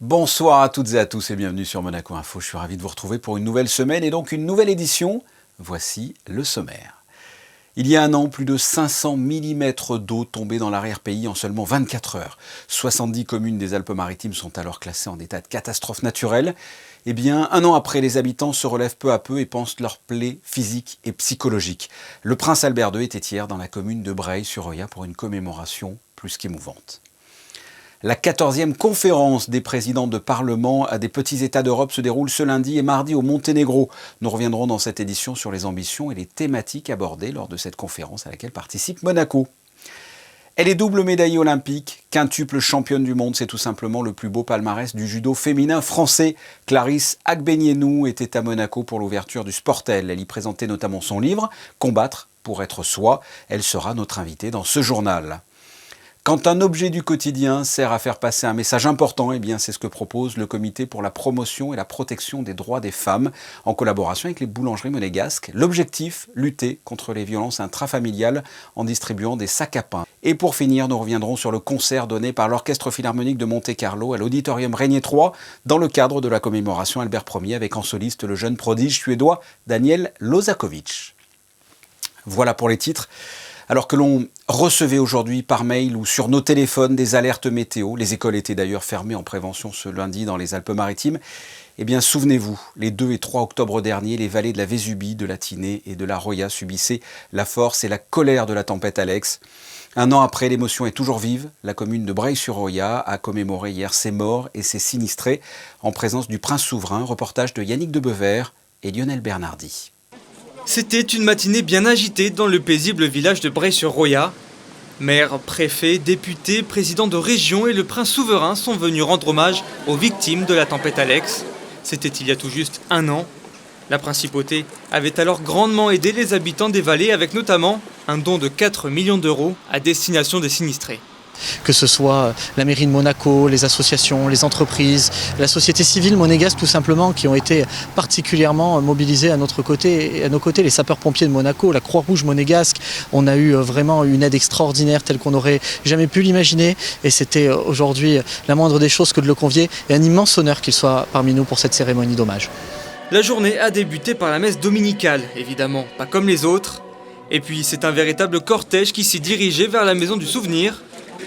Bonsoir à toutes et à tous et bienvenue sur Monaco Info. Je suis ravi de vous retrouver pour une nouvelle semaine et donc une nouvelle édition. Voici le sommaire. Il y a un an, plus de 500 mm d'eau tombée dans l'arrière-pays en seulement 24 heures. 70 communes des Alpes-Maritimes sont alors classées en état de catastrophe naturelle. Eh bien, un an après, les habitants se relèvent peu à peu et pensent leurs plaies physiques et psychologiques. Le prince Albert II était hier dans la commune de Breil-sur-Roya pour une commémoration plus qu'émouvante. La 14e conférence des présidents de Parlement des petits États d'Europe se déroule ce lundi et mardi au Monténégro. Nous reviendrons dans cette édition sur les ambitions et les thématiques abordées lors de cette conférence à laquelle participe Monaco. Elle est double médaillée olympique, quintuple championne du monde, c'est tout simplement le plus beau palmarès du judo féminin français. Clarisse Agbenienou était à Monaco pour l'ouverture du Sportel. Elle y présentait notamment son livre « Combattre pour être soi ». Elle sera notre invitée dans ce journal. Quand un objet du quotidien sert à faire passer un message important, eh bien c'est ce que propose le Comité pour la promotion et la protection des droits des femmes, en collaboration avec les boulangeries monégasques. L'objectif, lutter contre les violences intrafamiliales en distribuant des sacs à pain. Et pour finir, nous reviendrons sur le concert donné par l'Orchestre Philharmonique de Monte-Carlo à l'Auditorium Régnier III, dans le cadre de la commémoration Albert Ier, avec en soliste le jeune prodige suédois Daniel Lozakovitch. Voilà pour les titres. Alors que l'on recevait aujourd'hui par mail ou sur nos téléphones des alertes météo, les écoles étaient d'ailleurs fermées en prévention ce lundi dans les Alpes-Maritimes, eh bien souvenez-vous, les 2 et 3 octobre dernier, les vallées de la Vésubie, de la Tinée et de la Roya subissaient la force et la colère de la tempête Alex. Un an après, l'émotion est toujours vive. La commune de Breil-sur-Roya a commémoré hier ses morts et ses sinistrés en présence du prince souverain. Reportage de Yannick Debevert et Lionel Bernardi. C'était une matinée bien agitée dans le paisible village de Breil-sur-Roya. Maire, préfet, député, président de région et le prince souverain sont venus rendre hommage aux victimes de la tempête Alex. C'était il y a tout juste un an. La principauté avait alors grandement aidé les habitants des vallées avec notamment un don de 4 millions d'euros à destination des sinistrés. Que ce soit la mairie de Monaco, les associations, les entreprises, la société civile monégasque tout simplement, qui ont été particulièrement mobilisés à notre côté et à nos côtés, les sapeurs-pompiers de Monaco, la Croix-Rouge monégasque. On a eu vraiment une aide extraordinaire telle qu'on n'aurait jamais pu l'imaginer et c'était aujourd'hui la moindre des choses que de le convier et un immense honneur qu'il soit parmi nous pour cette cérémonie d'hommage. La journée a débuté par la messe dominicale, évidemment, pas comme les autres. Et puis c'est un véritable cortège qui s'est dirigé vers la maison du souvenir.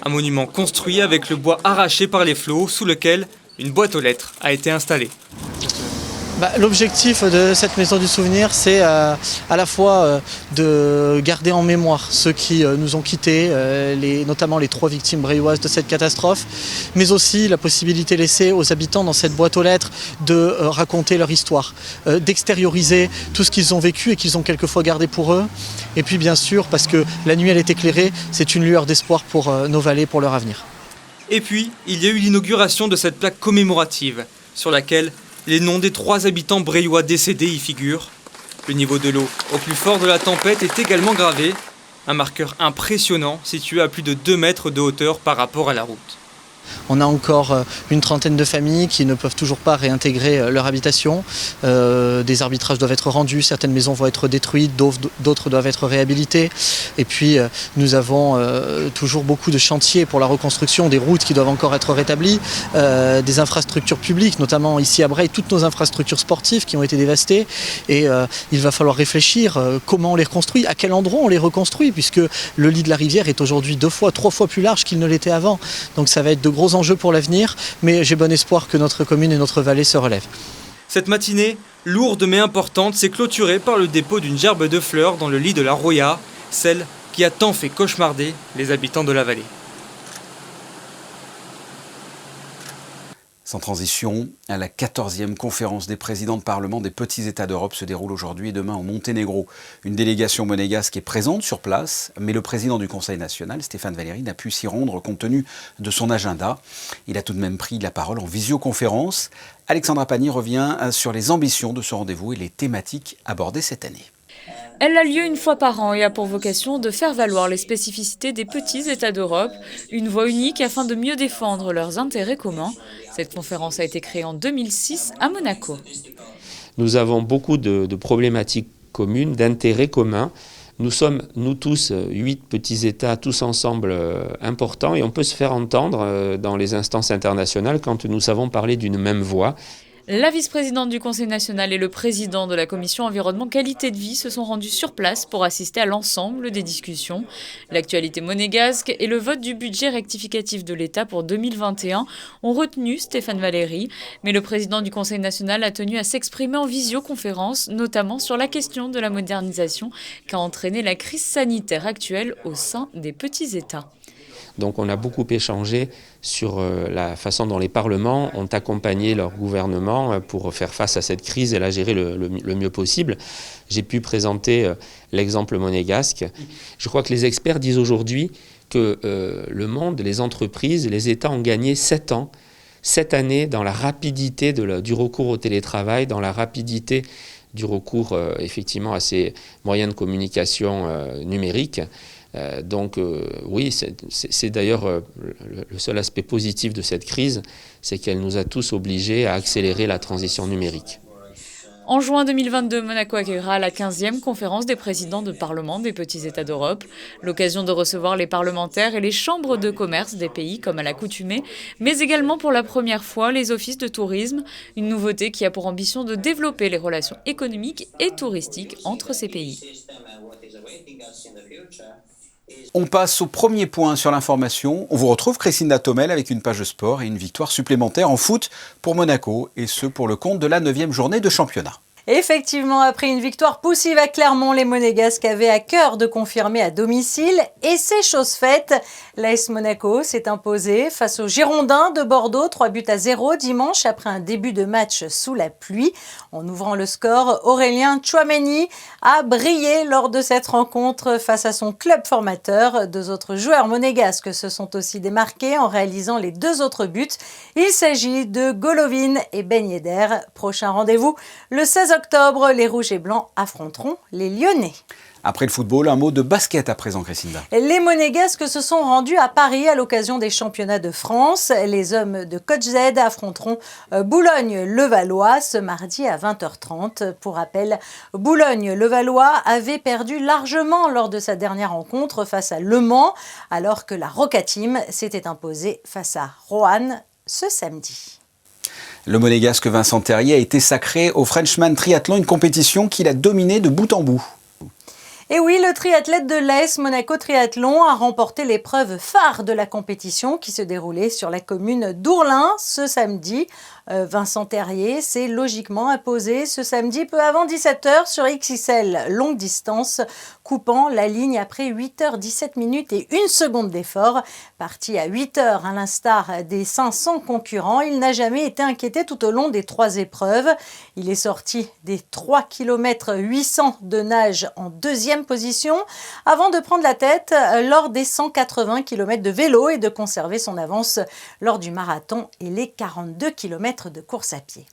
Un monument construit avec le bois arraché par les flots, sous lequel une boîte aux lettres a été installée. L'objectif de cette maison du souvenir, c'est à la fois de garder en mémoire ceux qui nous ont quittés, notamment les 3 victimes breilloises de cette catastrophe, mais aussi la possibilité laissée aux habitants dans cette boîte aux lettres de raconter leur histoire, d'extérioriser tout ce qu'ils ont vécu et qu'ils ont quelquefois gardé pour eux. Et puis bien sûr, parce que la nuit elle est éclairée, c'est une lueur d'espoir pour nos vallées, pour leur avenir. Et puis, il y a eu l'inauguration de cette plaque commémorative, sur laquelle les noms des 3 habitants breillois décédés y figurent. Le niveau de l'eau au plus fort de la tempête est également gravé. Un marqueur impressionnant situé à plus de 2 mètres de hauteur par rapport à la route. On a encore une trentaine de familles qui ne peuvent toujours pas réintégrer leur habitation. Des arbitrages doivent être rendus, certaines maisons vont être détruites, d'autres doivent être réhabilitées. Et puis nous avons toujours beaucoup de chantiers pour la reconstruction, des routes qui doivent encore être rétablies, des infrastructures publiques, notamment ici à Breil, toutes nos infrastructures sportives qui ont été dévastées. Et il va falloir réfléchir comment on les reconstruit, à quel endroit on les reconstruit, puisque le lit de la rivière est aujourd'hui 2 fois, 3 fois plus large qu'il ne l'était avant. Donc ça va être de gros enjeux pour l'avenir, mais j'ai bon espoir que notre commune et notre vallée se relèvent. Cette matinée, lourde mais importante, s'est clôturée par le dépôt d'une gerbe de fleurs dans le lit de la Roya, celle qui a tant fait cauchemarder les habitants de la vallée. Sans transition, la 14e conférence des présidents de Parlement des petits États d'Europe se déroule aujourd'hui et demain au Monténégro. Une délégation monégasque est présente sur place, mais le président du Conseil national, Stéphane Valéry, n'a pu s'y rendre compte tenu de son agenda. Il a tout de même pris la parole en visioconférence. Alexandra Pagny revient sur les ambitions de ce rendez-vous et les thématiques abordées cette année. Elle a lieu une fois par an et a pour vocation de faire valoir les spécificités des petits États d'Europe, une voie unique afin de mieux défendre leurs intérêts communs. Cette conférence a été créée en 2006 à Monaco. Nous avons beaucoup de problématiques communes, d'intérêts communs, Nous sommes, nous tous, 8 petits États, tous ensemble importants, et on peut se faire entendre dans les instances internationales quand nous savons parler d'une même voix. La vice-présidente du Conseil national et le président de la commission environnement qualité de vie se sont rendus sur place pour assister à l'ensemble des discussions. L'actualité monégasque et le vote du budget rectificatif de l'État pour 2021 ont retenu Stéphane Valéry, mais le président du Conseil national a tenu à s'exprimer en visioconférence, notamment sur la question de la modernisation qu'a entraîné la crise sanitaire actuelle au sein des petits États. Donc on a beaucoup échangé sur la façon dont les parlements ont accompagné leur gouvernement pour faire face à cette crise et la gérer le mieux possible. J'ai pu présenter l'exemple monégasque. Je crois que les experts disent aujourd'hui que le monde, les entreprises, les États ont gagné 7 ans, 7 années dans la rapidité du recours au télétravail, dans la rapidité du recours effectivement à ces moyens de communication numériques. Donc oui, c'est d'ailleurs le seul aspect positif de cette crise, c'est qu'elle nous a tous obligés à accélérer la transition numérique. En juin 2022, Monaco accueillera la 15e conférence des présidents de parlement des petits États d'Europe. L'occasion de recevoir les parlementaires et les chambres de commerce des pays comme à l'accoutumée, mais également pour la première fois les offices de tourisme, une nouveauté qui a pour ambition de développer les relations économiques et touristiques entre ces pays. On passe au premier point sur l'information. On vous retrouve Christine Datomel avec une page de sport et une victoire supplémentaire en foot pour Monaco, et ce pour le compte de la 9e journée de championnat. Effectivement, après une victoire poussive à Clermont, les Monégasques avaient à cœur de confirmer à domicile. Et c'est chose faite. L'AS Monaco s'est imposé face aux Girondins de Bordeaux, 3-0 dimanche après un début de match sous la pluie. En ouvrant le score, Aurélien Tchouaméni a brillé lors de cette rencontre face à son club formateur. 2 autres joueurs monégasques se sont aussi démarqués en réalisant les 2 autres buts. Il s'agit de Golovin et Ben Yedder. Prochain rendez-vous, le 16 octobre, les Rouges et Blancs affronteront les Lyonnais. Après le football, un mot de basket à présent, Christine. Les Monégasques se sont rendus à Paris à l'occasion des championnats de France. Les hommes de Coach Z affronteront Boulogne-Levallois ce mardi à 20h30. Pour rappel, Boulogne-Levallois avait perdu largement lors de sa dernière rencontre face à Le Mans, alors que la Roca Team s'était imposée face à Roanne ce samedi. Le monégasque Vincent Terrier a été sacré au Frenchman Triathlon, une compétition qu'il a dominée de bout en bout. Et oui, le triathlète de l'AS Monaco Triathlon a remporté l'épreuve phare de la compétition qui se déroulait sur la commune d'Ourlin ce samedi. Vincent Terrier s'est logiquement imposé ce samedi peu avant 17h sur XXL longue distance, coupant la ligne après 8h17 et 1 seconde d'effort. Parti à 8h à l'instar des 500 concurrents, il n'a jamais été inquiété tout au long des 3 épreuves. Il est sorti des 3 km 800 de nage en 2e position avant de prendre la tête lors des 180 km de vélo et de conserver son avance lors du marathon et les 42 km de course à pied.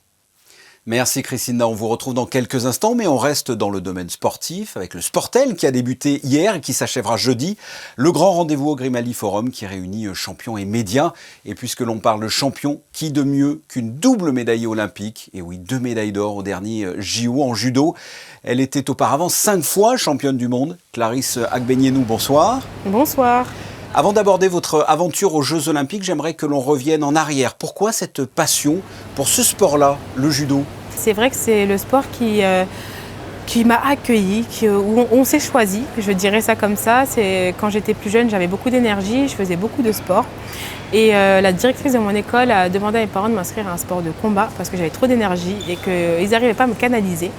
Merci Christina, on vous retrouve dans quelques instants, mais on reste dans le domaine sportif avec le Sportel qui a débuté hier et qui s'achèvera jeudi. Le grand rendez-vous au Grimaldi Forum qui réunit champions et médias. Et puisque l'on parle de champions, qui de mieux qu'une double médaillée olympique? Et oui, 2 médailles d'or au dernier JO en judo. Elle était auparavant 5 fois championne du monde. Clarisse Agbenienou, bonsoir. Bonsoir. Avant d'aborder votre aventure aux Jeux Olympiques, j'aimerais que l'on revienne en arrière. Pourquoi cette passion pour ce sport-là, le judo? C'est vrai que c'est le sport qui m'a accueillie, où on s'est choisi, je dirais ça comme ça. Quand j'étais plus jeune, j'avais beaucoup d'énergie, je faisais beaucoup de sport. Et la directrice de mon école a demandé à mes parents de m'inscrire à un sport de combat parce que j'avais trop d'énergie et qu'ils n'arrivaient pas à me canaliser.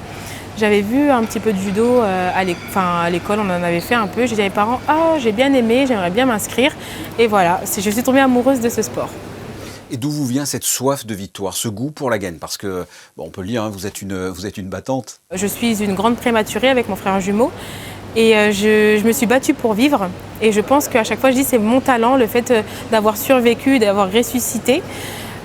J'avais vu un petit peu de judo à l'école, on en avait fait un peu. J'ai dit à mes parents, j'ai bien aimé, j'aimerais bien m'inscrire. Et voilà, je suis tombée amoureuse de ce sport. Et d'où vous vient cette soif de victoire, ce goût pour la gagne? Parce que, on peut le dire, vous êtes une battante. Je suis une grande prématurée avec mon frère jumeau. Et je me suis battue pour vivre. Et je pense qu'à chaque fois, je dis c'est mon talent, le fait d'avoir survécu, d'avoir ressuscité.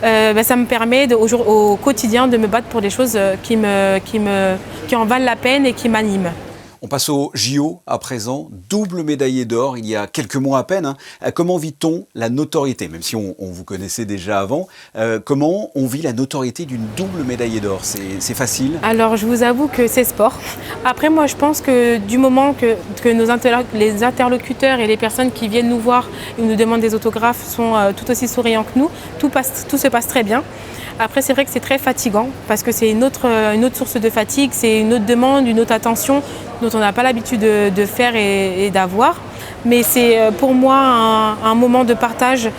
Ça me permet au quotidien de me battre pour des choses qui en valent la peine et qui m'animent. On passe au JO à présent, double médaillé d'or il y a quelques mois à peine. Hein. Comment vit-on la notoriété, même si on vous connaissait déjà avant, comment on vit la notoriété d'une double médaillée d'or? C'est facile? Alors je vous avoue que c'est sport. Après moi je pense que du moment que les interlocuteurs et les personnes qui viennent nous voir et nous demandent des autographes sont tout aussi souriants que nous, tout se passe très bien. Après c'est vrai que c'est très fatigant parce que c'est une autre source de fatigue, c'est une autre demande, une autre attention dont on n'a pas l'habitude de faire et d'avoir. Mais c'est pour moi un moment de partage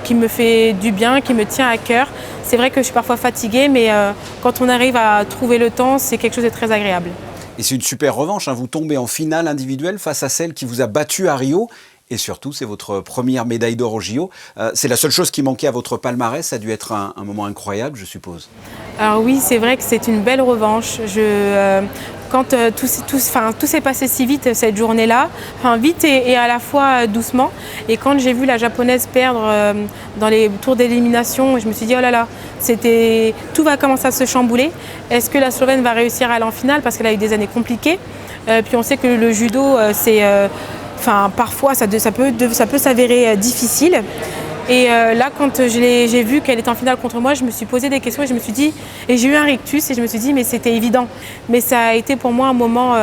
qui me fait du bien, qui me tient à cœur. C'est vrai que je suis parfois fatiguée, mais quand on arrive à trouver le temps, c'est quelque chose de très agréable. Et c'est une super revanche, hein. Vous tombez en finale individuelle face à celle qui vous a battu à Rio. Et surtout, c'est votre première médaille d'or au JO. C'est la seule chose qui manquait à votre palmarès. Ça a dû être un moment incroyable, je suppose. Alors oui, c'est vrai que c'est une belle revanche. Quand tout s'est passé si vite cette journée-là, vite et à la fois doucement. Et quand j'ai vu la japonaise perdre dans les tours d'élimination, je me suis dit oh là là, tout va commencer à se chambouler. Est-ce que la Slovène va réussir à aller en finale parce qu'elle a eu des années compliquées. Puis on sait que le judo, parfois ça peut s'avérer difficile. Et là, quand j'ai vu qu'elle était en finale contre moi, je me suis posé des questions et je me suis dit, et j'ai eu un rictus et je me suis dit, mais c'était évident. Mais ça a été pour moi un moment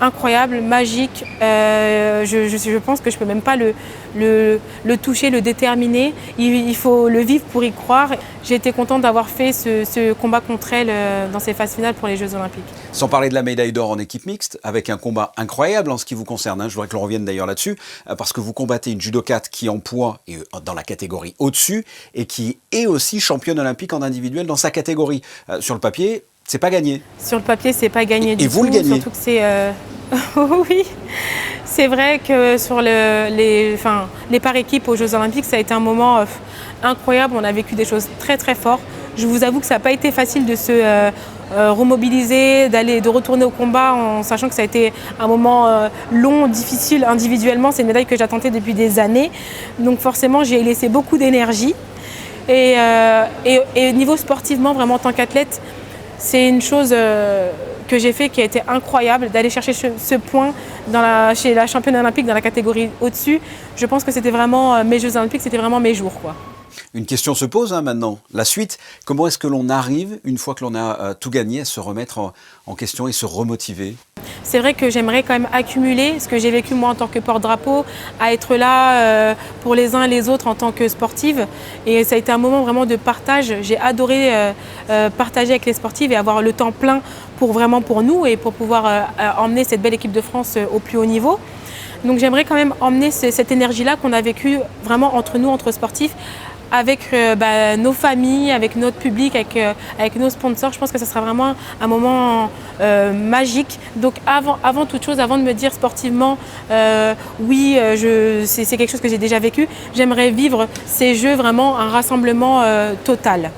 incroyable, magique. Je pense que je ne peux même pas le toucher, le déterminer. Il faut le vivre pour y croire. J'ai été contente d'avoir fait ce combat contre elle dans ces phases finales pour les Jeux Olympiques. Sans parler de la médaille d'or en équipe mixte, avec un combat incroyable en ce qui vous concerne. Hein. Je voudrais que l'on revienne d'ailleurs là-dessus, parce que vous combattez une judokate qui en poids est dans la catégorie au-dessus et qui est aussi championne olympique en individuel dans sa catégorie. Sur le papier, c'est pas gagné. Sur le papier, c'est pas gagné du tout. Et vous le gagnez. Surtout que c'est... oui, c'est vrai que sur les par équipe aux Jeux Olympiques, ça a été un moment incroyable. On a vécu des choses très très fortes. Je vous avoue que ça n'a pas été facile de se remobiliser, de retourner au combat en sachant que ça a été un moment long, difficile individuellement. C'est une médaille que j'attendais depuis des années. Donc forcément, j'y ai laissé beaucoup d'énergie. Et niveau sportivement, vraiment en tant qu'athlète, c'est une chose que j'ai fait qui a été incroyable, d'aller chercher ce point chez la championne olympique dans la catégorie au-dessus. Je pense que c'était vraiment mes Jeux Olympiques, c'était vraiment mes jours, quoi. Une question se pose maintenant. La suite, comment est-ce que l'on arrive, une fois que l'on a tout gagné, à se remettre en question et se remotiver? C'est vrai que j'aimerais quand même accumuler ce que j'ai vécu moi en tant que porte-drapeau, à être là pour les uns et les autres en tant que sportive. Et ça a été un moment vraiment de partage. J'ai adoré partager avec les sportives et avoir le temps plein pour nous et pour pouvoir emmener cette belle équipe de France au plus haut niveau. Donc j'aimerais quand même emmener cette énergie-là qu'on a vécue vraiment entre sportifs, avec nos familles, avec notre public, avec nos sponsors. Je pense que ce sera vraiment un moment magique. Donc avant toute chose, avant de me dire sportivement, oui, c'est quelque chose que j'ai déjà vécu, j'aimerais vivre ces Jeux vraiment un rassemblement total.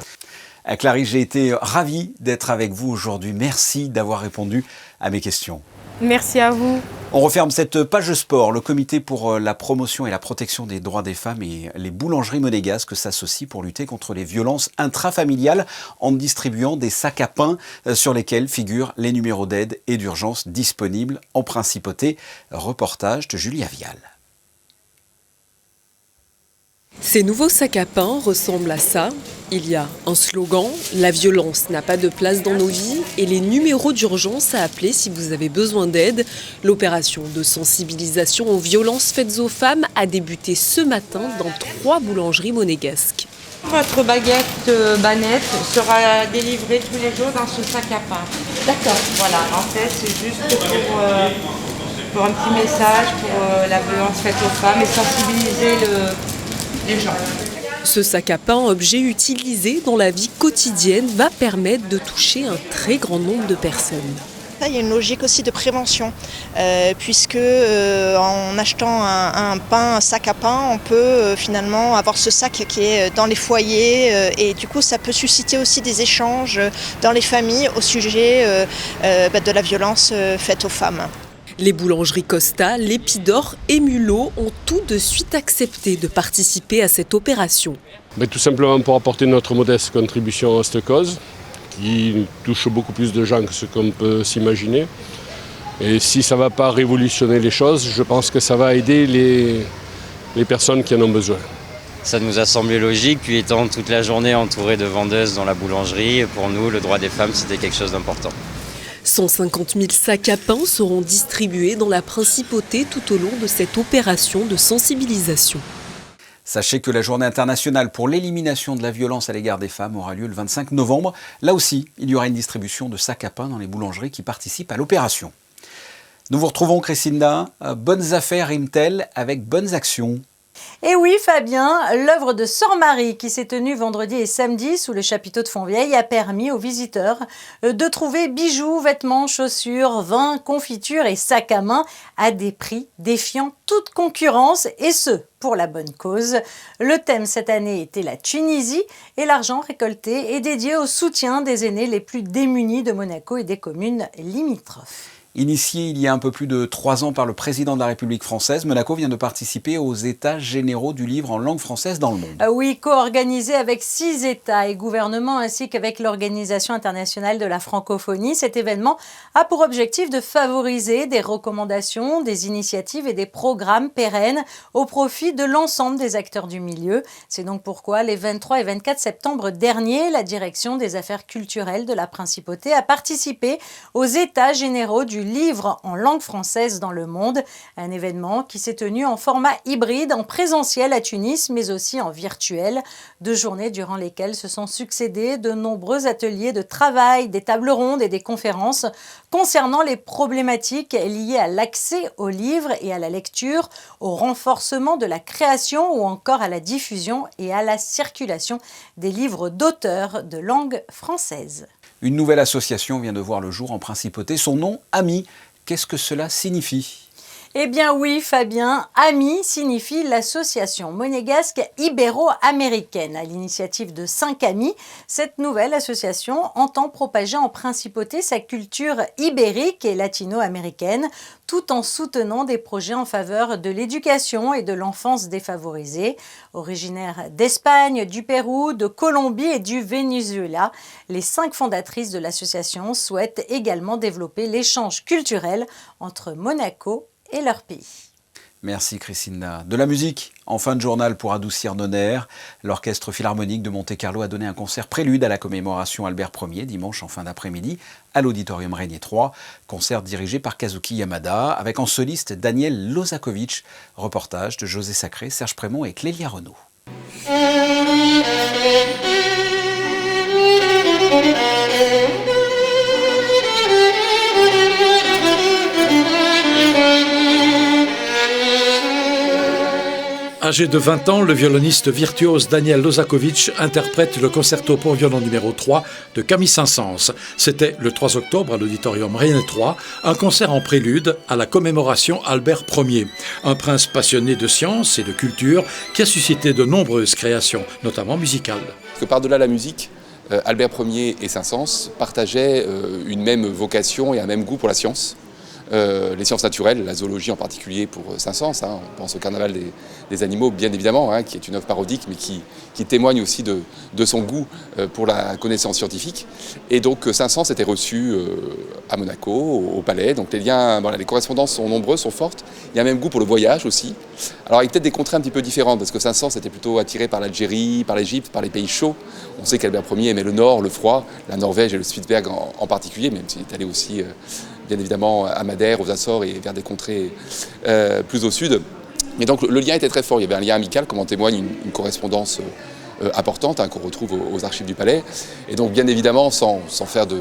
Clarisse, j'ai été ravi d'être avec vous aujourd'hui. Merci d'avoir répondu à mes questions. Merci à vous. On referme cette page sport. Le comité pour la promotion et la protection des droits des femmes et les boulangeries monégasques s'associent pour lutter contre les violences intrafamiliales en distribuant des sacs à pain sur lesquels figurent les numéros d'aide et d'urgence disponibles en principauté. Reportage de Julia Vial. Ces nouveaux sacs à pain ressemblent à ça. Il y a un slogan, la violence n'a pas de place dans nos vies, et les numéros d'urgence à appeler si vous avez besoin d'aide. L'opération de sensibilisation aux violences faites aux femmes a débuté ce matin dans 3 boulangeries monégasques. Votre baguette banette sera délivrée tous les jours dans ce sac à pain. D'accord. Voilà, en fait c'est juste pour un petit message pour la violence faite aux femmes et sensibiliser les gens. Ce sac à pain, objet utilisé dans la vie quotidienne, va permettre de toucher un très grand nombre de personnes. Il y a une logique aussi de prévention, puisque en achetant un sac à pain, on peut finalement avoir ce sac qui est dans les foyers et du coup ça peut susciter aussi des échanges dans les familles au sujet de la violence faite aux femmes. Les boulangeries Costa, L'Épidore et Mulot ont tout de suite accepté de participer à cette opération. Tout simplement pour apporter notre modeste contribution à cette cause, qui touche beaucoup plus de gens que ce qu'on peut s'imaginer. Et si ça ne va pas révolutionner les choses, je pense que ça va aider les personnes qui en ont besoin. Ça nous a semblé logique, puis étant toute la journée entouré de vendeuses dans la boulangerie, pour nous, le droit des femmes, c'était quelque chose d'important. 150 000 sacs à pain seront distribués dans la principauté tout au long de cette opération de sensibilisation. Sachez que la journée internationale pour l'élimination de la violence à l'égard des femmes aura lieu le 25 novembre. Là aussi, il y aura une distribution de sacs à pain dans les boulangeries qui participent à l'opération. Nous vous retrouvons, Christina. Bonnes affaires riment-elles avec bonnes actions? Et oui, Fabien, l'œuvre de Sœur Marie qui s'est tenue vendredi et samedi sous le chapiteau de Fontvieille a permis aux visiteurs de trouver bijoux, vêtements, chaussures, vins, confitures et sacs à main à des prix défiant toute concurrence, et ce, pour la bonne cause. Le thème cette année était la Tunisie et l'argent récolté est dédié au soutien des aînés les plus démunis de Monaco et des communes limitrophes. Initié il y a un peu plus de 3 ans par le président de la République française, Monaco vient de participer aux États généraux du livre en langue française dans le monde. Oui, co-organisé avec 6 États et gouvernements ainsi qu'avec l'Organisation internationale de la francophonie, cet événement a pour objectif de favoriser des recommandations, des initiatives et des programmes pérennes au profit de l'ensemble des acteurs du milieu. C'est donc pourquoi les 23 et 24 septembre dernier, la direction des affaires culturelles de la Principauté a participé aux États généraux du livre en langue française dans le monde, un événement qui s'est tenu en format hybride, en présentiel à Tunis, mais aussi en virtuel. 2 journées durant lesquelles se sont succédés de nombreux ateliers de travail, des tables rondes et des conférences concernant les problématiques liées à l'accès aux livres et à la lecture, au renforcement de la création ou encore à la diffusion et à la circulation des livres d'auteurs de langue française. Une nouvelle association vient de voir le jour en Principauté. Son nom, AMI. Qu'est-ce que cela signifie ? Eh bien oui, Fabien, AMI signifie l'association monégasque ibéro-américaine. À l'initiative de 5 amis, cette nouvelle association entend propager en Principauté sa culture ibérique et latino-américaine, tout en soutenant des projets en faveur de l'éducation et de l'enfance défavorisée. Originaires d'Espagne, du Pérou, de Colombie et du Venezuela, les 5 fondatrices de l'association souhaitent également développer l'échange culturel entre Monaco et leur pays. Merci Christina. De la musique en fin de journal pour adoucir nos nerfs. L'Orchestre Philharmonique de Monte-Carlo a donné un concert prélude à la commémoration Albert Ier dimanche en fin d'après-midi à l'Auditorium Régnier 3. Concert dirigé par Kazuki Yamada avec en soliste Daniel Lozakovitch. Reportage de José Sacré, Serge Prémont et Clélia Renaud. Âgé de 20 ans, le violoniste virtuose Daniel Lozakovitch interprète le concerto pour violon numéro 3 de Camille Saint-Saëns. C'était le 3 octobre à l'Auditorium Régnier 3, un concert en prélude à la commémoration Albert Ier, un prince passionné de science et de culture qui a suscité de nombreuses créations, notamment musicales. Parce que par-delà la musique, Albert Ier et Saint-Saëns partageaient une même vocation et un même goût pour la science. Les sciences naturelles, la zoologie en particulier pour Saint-Saëns, on pense au Carnaval des animaux bien évidemment, qui est une œuvre parodique mais qui témoigne aussi de son goût pour la connaissance scientifique. Et donc Saint-Saëns était reçu à Monaco, au palais, donc les liens, les correspondances sont nombreuses, sont fortes. Il y a un même goût pour le voyage aussi. Alors il y a peut-être des contrées un petit peu différentes parce que Saint-Saëns était plutôt attiré par l'Algérie, par l'Égypte, par les pays chauds. On sait qu'Albert Ier aimait le nord, le froid, la Norvège et le Spitzberg en particulier, même s'il est allé aussi bien évidemment à Madère, aux Açores et vers des contrées plus au sud. Mais donc le lien était très fort, il y avait un lien amical, comme en témoigne une correspondance importante qu'on retrouve aux archives du palais. Et donc bien évidemment, sans faire de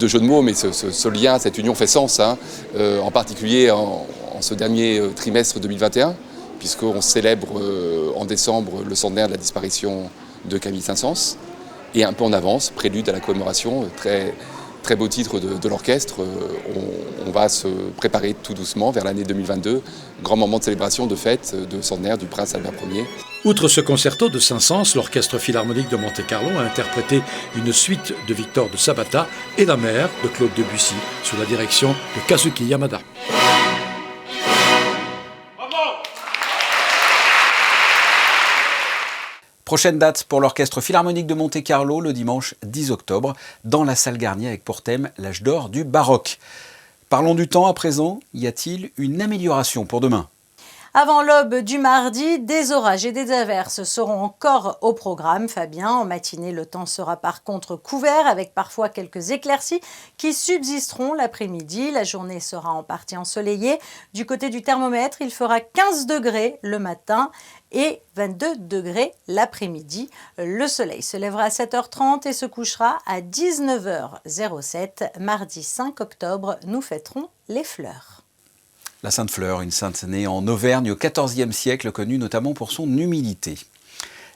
jeu de mots, mais ce lien, cette union fait sens, en particulier en ce dernier trimestre 2021, puisqu'on célèbre en décembre le centenaire de la disparition de Camille Saint-Saëns, et un peu en avance, prélude à la commémoration, très beau titre de l'orchestre. On va se préparer tout doucement vers l'année 2022, grand moment de célébration, de fête, de centenaire du prince Albert Ier. Outre ce concerto de Saint-Saëns, l'Orchestre Philharmonique de Monte-Carlo a interprété une suite de Victor de Sabata et La mer de Claude Debussy, sous la direction de Kazuki Yamada. Prochaine date pour l'Orchestre Philharmonique de Monte-Carlo, le dimanche 10 octobre, dans la salle Garnier avec pour thème l'âge d'or du baroque. Parlons du temps à présent. Y a-t-il une amélioration pour demain ? Avant l'aube du mardi, des orages et des averses seront encore au programme, Fabien. En matinée, le temps sera par contre couvert avec parfois quelques éclaircies qui subsisteront l'après-midi. La journée sera en partie ensoleillée. Du côté du thermomètre, il fera 15 degrés le matin et 22 degrés l'après-midi. Le soleil se lèvera à 7h30 et se couchera à 19h07. Mardi 5 octobre, nous fêterons les fleurs. La Sainte Fleur, une sainte née en Auvergne au XIVe siècle, connue notamment pour son humilité.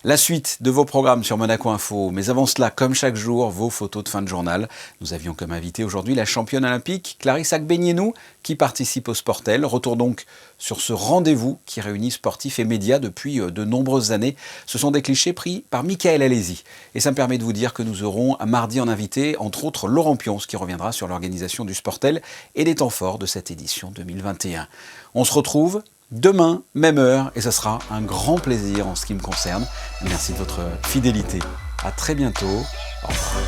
La suite de vos programmes sur Monaco Info, mais avant cela, comme chaque jour, vos photos de fin de journal. Nous avions comme invité aujourd'hui la championne olympique Clarisse Agbenienou qui participe au Sportel. Retour donc sur ce rendez-vous qui réunit sportifs et médias depuis de nombreuses années. Ce sont des clichés pris par Michael Alési. Et ça me permet de vous dire que nous aurons un mardi en invité, entre autres Laurent Pionce qui reviendra sur l'organisation du Sportel et les temps forts de cette édition 2021. On se retrouve demain, même heure, et ce sera un grand plaisir en ce qui me concerne. Merci de votre fidélité. À très bientôt. Au revoir.